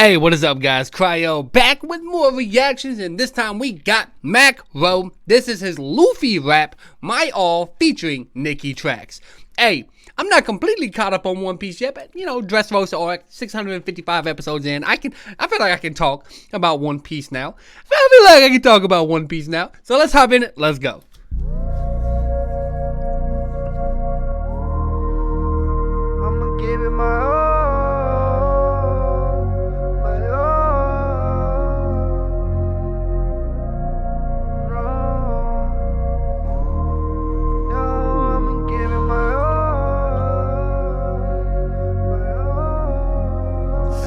Hey, what is up, guys? Cryo back with more reactions, and this time we got Macro. This is his Luffy rap, My All, featuring Nicky Trakks. Hey, I'm not completely caught up on One Piece yet, but you know, Dressrosa arc, 655 episodes in. I feel like I can talk about One Piece now. So let's hop in it. Let's go. I'ma give it my all.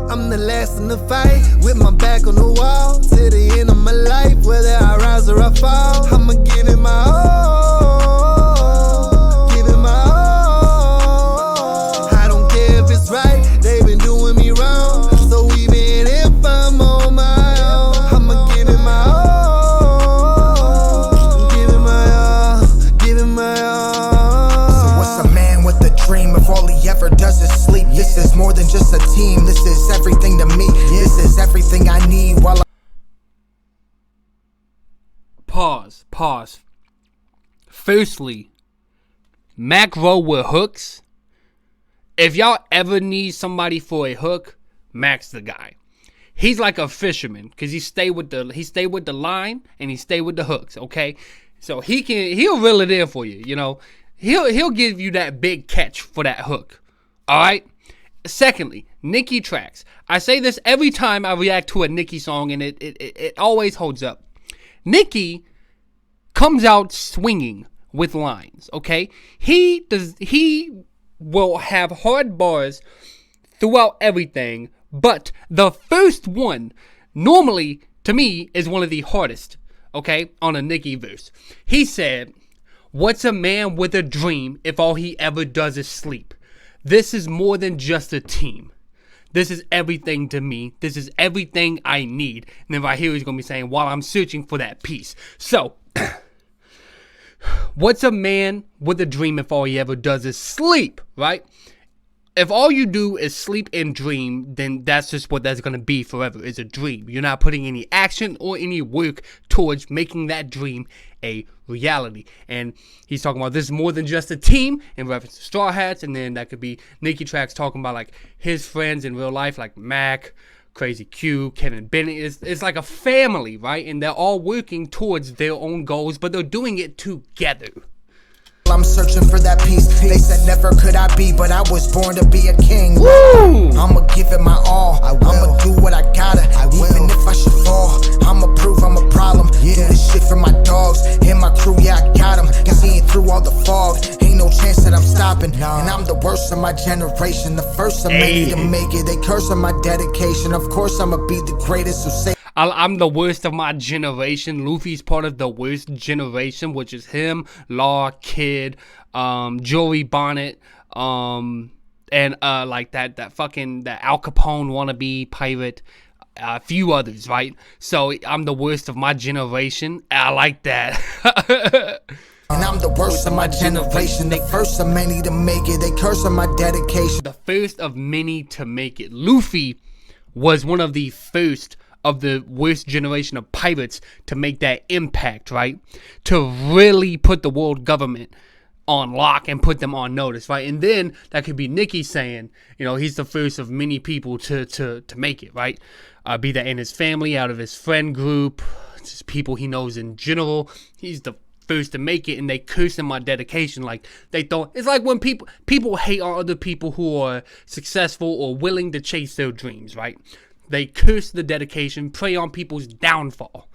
I'm the last in the fight, with my back on the wall, to the end of my life, whether I rise or I fall. I'ma give it my all, give it my all. I don't care if it's right, they've been doing me wrong, so even if I'm on my own, I'ma give it my all, give it my all, give it my all. So what's a man with a dream if all he ever does is sleep? This is more than just a team, this is everything to me. This is everything I need while Pause. Firstly, Macro with hooks. If y'all ever need somebody for a hook, Mac's the guy. He's like a fisherman because he stay with the line and he stay with the hooks. Okay, so he'll reel it in for you. You know, he'll give you that big catch for that hook. All right. Secondly, Nicky Trakks. I say this every time I react to a Nicky song, and it always holds up. Nicky comes out swinging with lines, okay? He will have hard bars throughout everything, but the first one, normally, to me, is one of the hardest, okay, on a Nicky verse. He said, "What's a man with a dream if all he ever does is sleep? This is more than just a team. This is everything to me. This is everything I need." And then right here he's going to be saying, "While I'm searching for that peace." So, what's a man with a dream if all he ever does is sleep, right? If all you do is sleep and dream, then that's just what that's going to be forever, is a dream. You're not putting any action or any work towards making that dream a reality. And he's talking about this is more than just a team in reference to Straw Hats, and then that could be Nicky Trakks talking about like his friends in real life, like Mac, Crazy Q, Kevin Bennett. It's like a family, right? And they're all working towards their own goals, but they're doing it together. I'm searching for that peace. They said never could I be, but I was born to be a king. Woo! I'ma give it my all. I'ma do what I gotta. Even if I should fall, I'ma prove I'm a problem. Do this shit for my dogs and my crew, yeah, I got them. Seeing through all the fog, ain't no chance that I'm stopping. And I'm the worst of my generation, the first of many to make it. They curse on my dedication. Of course I'ma be the greatest, so say I'm the worst of my generation. Luffy's part of the worst generation, which is him, Law, Kid, Joey Bonnet, and like that Al Capone wannabe pirate, a few others, right? So I'm the worst of my generation. I like that. And I'm the worst of my generation, the first of many to make it. They curse on my dedication. The first of many to make it. Luffy was one of the first of the worst generation of pirates to make that impact, right? To really put the world government on lock and put them on notice, right? And then that could be Nicky saying, you know, he's the first of many people to make it, right? Be that in his family, out of his friend group, just people he knows in general. He's the first to make it, and they curse him on dedication. Like they thought it's like when people hate on other people who are successful or willing to chase their dreams, right? They curse the dedication, prey on people's downfall.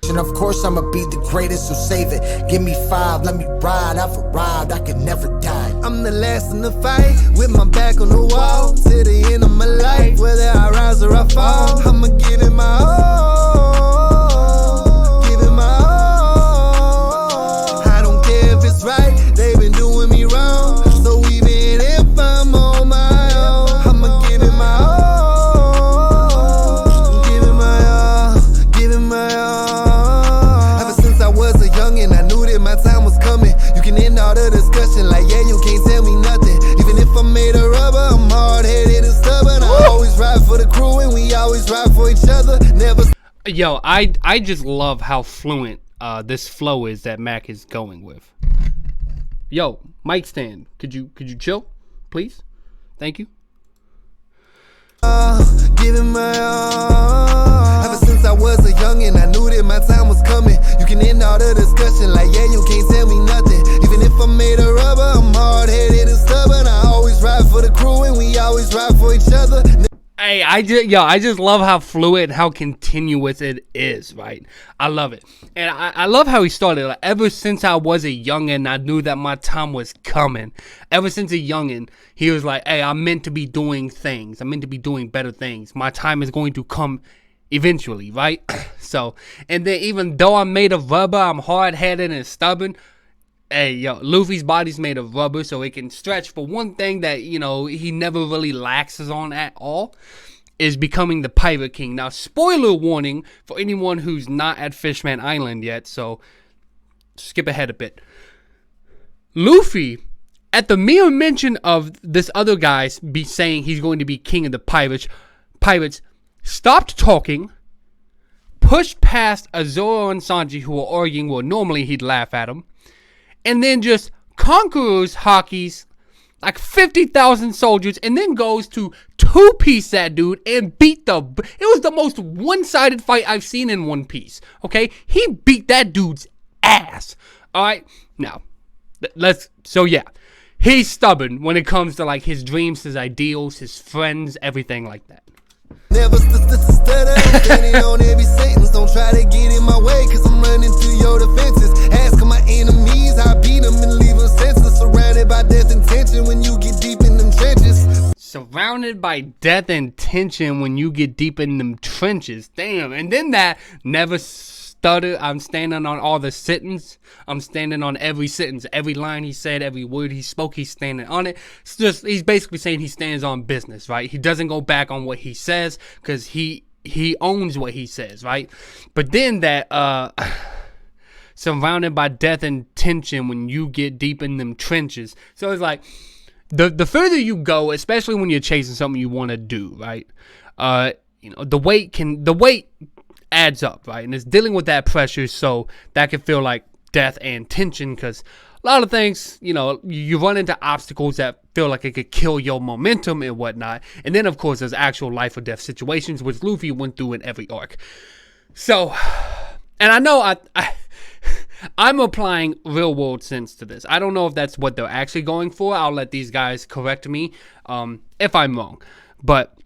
And of course I'ma be the greatest, so save it. Give me 5, let me ride. I've arrived, I can never die. I'm the last in the fight, with my back on the wall, to the end of my life, whether I rise or I fall. I'ma give it my all, give it my all. I don't care if it's right, they've been doing me wrong, so even if I'm on my own, I'ma give it my all, give it my all, give it my all. Ever since I was a youngin', I knew that my time was coming. You can end all the discussion like, yeah, you can't tell me nothing. Even if I'm made of rubber, I'm hard-headed and stubborn. I always ride for the crew and we always Yo, I just love how fluent this flow is that Mac is going with. Yo, mic stand, could you chill, please? Thank you. Giving my all. Ever since I was a youngin', I knew that my time was coming. You can end all the discussion like, yeah, you can't tell me nothing. Even if I'm made of rubber, I'm hard-headed and stubborn. I always ride for the crew and we always ride for each other. Hey, I just love how fluid, how continuous it is, right? I love it. And I love how he started. Like, ever since I was a youngin', I knew that my time was coming. Ever since a youngin', he was like, hey, I'm meant to be doing things. I'm meant to be doing better things. My time is going to come eventually, right? So, and then even though I'm made of rubber, I'm hard-headed and stubborn. Hey, yo, Luffy's body's made of rubber, so it can stretch. For one thing that, you know, he never really laxes on at all is becoming the Pirate King. Now, spoiler warning for anyone who's not at Fishman Island yet, so skip ahead a bit. Luffy, at the mere mention of this other guy be saying he's going to be king of the pirates, stopped talking, pushed past Azoro and Sanji, who were arguing where normally he'd laugh at him, and then just conquers Haki's like 50,000 soldiers, and then goes to two-piece that dude and beat the... It was the most one-sided fight I've seen in One Piece, okay? He beat that dude's ass, alright? Now, so yeah, he's stubborn when it comes to like his dreams, his ideals, his friends, everything like that. Never stutter, standing on every sentence. Don't try to get in my way, cause I'm running through your defenses. Ask my enemies, I beat them and leave them senseless. Surrounded by death and tension when you get deep in them trenches. Surrounded by death and tension when you get deep in them trenches. Damn. And then that never stutter. I'm standing on all the sentence. I'm standing on every sentence. Every line he said, every word he spoke, he's standing on it. It's just, he's basically saying he stands on business, right? He doesn't go back on what he says because he owns what he says, right? But then that, surrounded by death and tension when you get deep in them trenches. So it's like, the further you go, especially when you're chasing something you want to do, right? You know, the weight adds up, right? And it's dealing with that pressure, so that can feel like death and tension, because a lot of things, you know, you run into obstacles that feel like it could kill your momentum and whatnot. And then, of course, there's actual life or death situations, which Luffy went through in every arc. So, and I know I'm applying real world sense to this. I don't know if that's what they're actually going for. I'll let these guys correct me if I'm wrong. But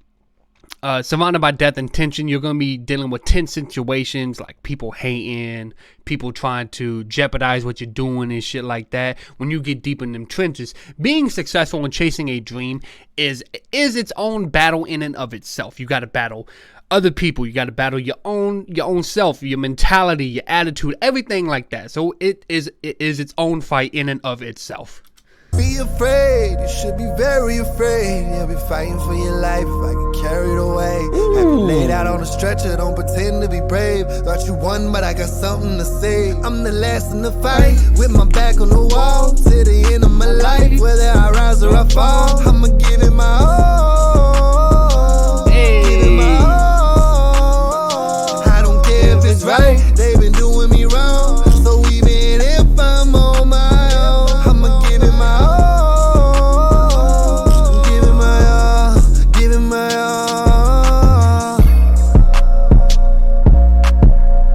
surrounded by death and tension, you're going to be dealing with tense situations like people hating, people trying to jeopardize what you're doing and shit like that. When you get deep in them trenches, being successful in chasing a dream is its own battle in and of itself. You got to battle other people, you got to battle your own self, your mentality, your attitude, everything like that. So it is its own fight in and of itself. Be afraid, you should be very afraid. You'll be fighting for your life if I get carried away. Have you laid out on a stretcher, don't pretend to be brave. Thought you won, but I got something to say. I'm the last in the fight, with my back on the wall, to the end of my life. Whether I rise or I fall, I'ma give it my all. Give it my all. I don't care if it's right, they've been doing me wrong. So even if I'm on my own, I'ma give it my all. Give it my all, give it my all.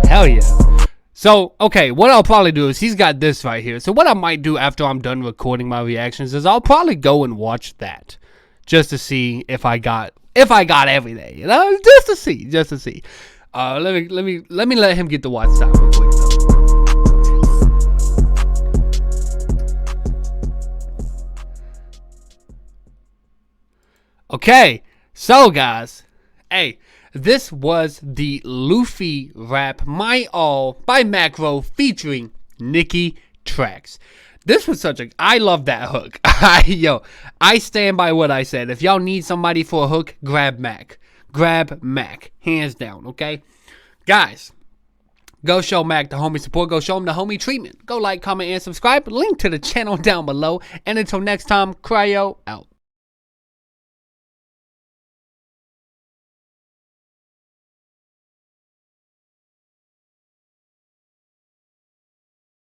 Hell yeah. So, okay, what I'll probably do is, he's got this right here. So what I might do after I'm done recording my reactions is I'll probably go and watch that, just to see if I got everything, you know, just to see. Let me let him get the watch time real quick though. Okay, so guys, hey, this was the Luffy rap My All by Macro featuring Nicky Trakks. This was I love that hook. I stand by what I said. If y'all need somebody for a hook, grab Mac. Hands down, okay? Guys, go show Mac the homie support. Go show him the homie treatment. Go like, comment, and subscribe. Link to the channel down below. And until next time, Cryo out.